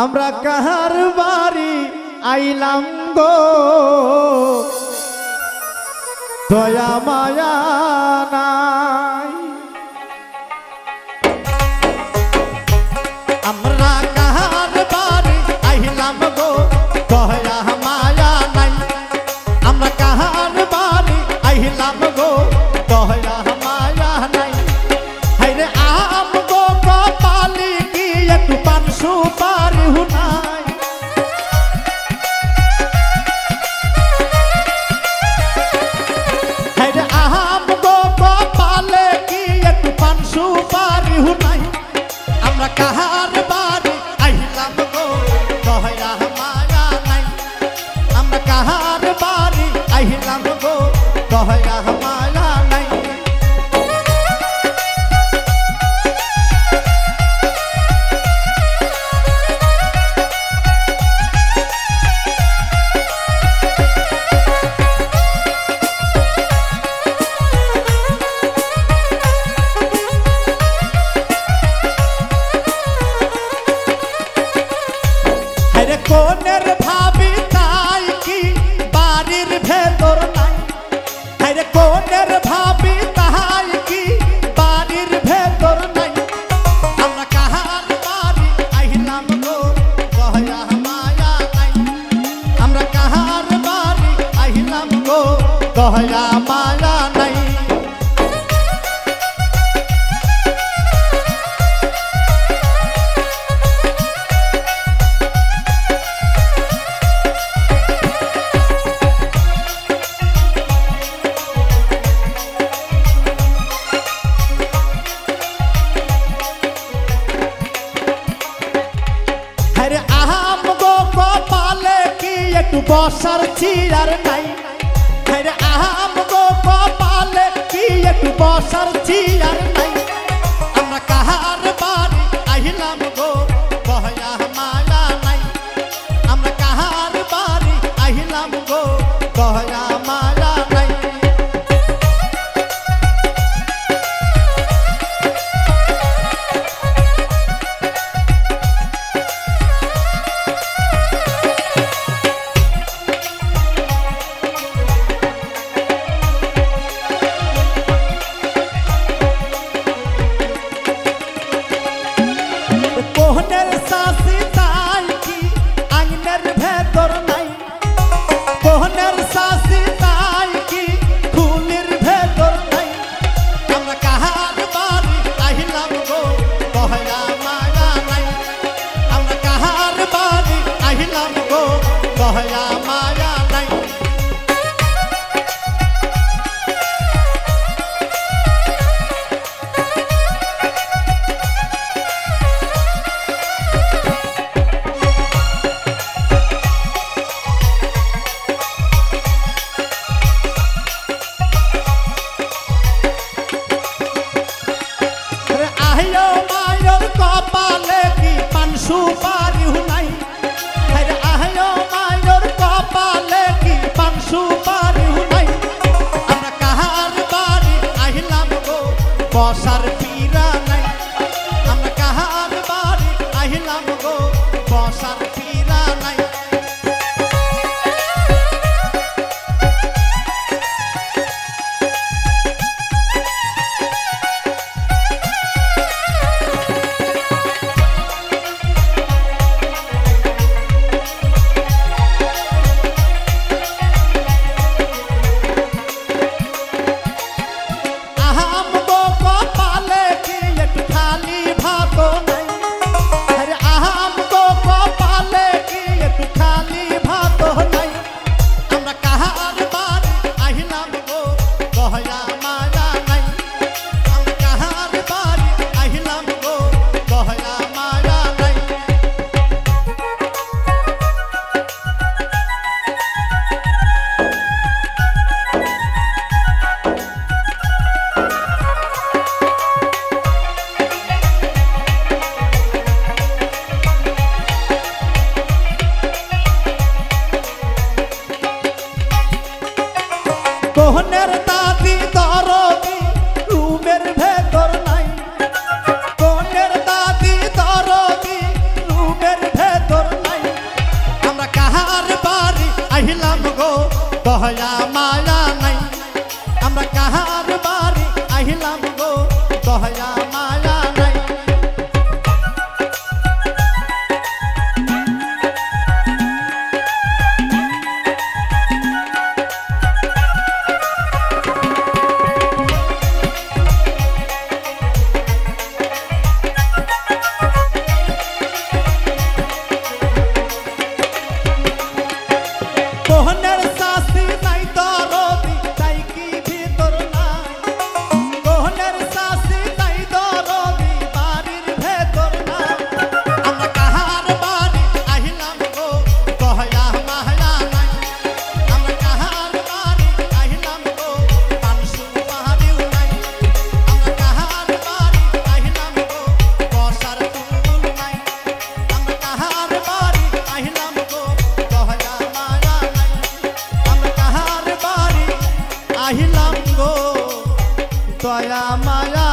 আমরা কাহার বাড়ি আইলাম গো দয়া মায়া নাই। আমরা কাহার বাড়ি আইলাম গো দয়া মায়া নাই। আমরা কাহার বাড়ি আইলাম গো দয়া মায়া নাই। হাইরে আম গো কপালি কি একটু পান সুপারি হুনাই। হাইরে আম গো কপালে কি একটু পান সুপারি হুনাই। আমরা কাহার বাড়ি আইলাম গো দয়া মায়া নাই। আমরা কাহার বাড়ি আইলাম গো দয়া মায়া নাই। কোনের ভাবি তাই কি বাড়ির ভেতর নাই। হাইরে কোনের ভাবি তাই কি বাড়ির ভেতর নাই। আমরা কাহার বাড়ি আইলাম গো দয়া মায়া নাই। আমরা কাহার বাড়ি আইলাম গো দয়া মায়া নাই। আম গো কপালে কি একটু বসার চিয়ার নাই। হাইরে আম গো কপালে কি একটু বসার চিয়ার নাই। আমরা কাহার বাড়ি আইলাম গো দয়া মায়া নাই। আমরা কাহার বাড়ি আইলাম গো দয়া মায়া নাই। কোহনের শাসি তাই কি আইনের ভেতর নাই। কোহনের শাসি দয়া মায়া নাই আমরা কাহার বাড়ি আহিলাম গো দয়া মায়া নাই কোহনের শাসি নাই দরদি তাই কি ভিতর নাই কোহনের শাসি নাই দরদি বাড়ির ভেতর নাই আমরা কাহার বাড়ি আহিলাম গো দয়া মায়া নাই আমরা কাহার বাড়ি আহিলাম গো পানসু পাহাড়িও নাই আমরা কাহার বাড়ি আহিলাম গো বসার তুল নাই আমরা কাহার বাড়ি আহিলাম গো দয়া মায়া আহিলাম গো দয়া মায়া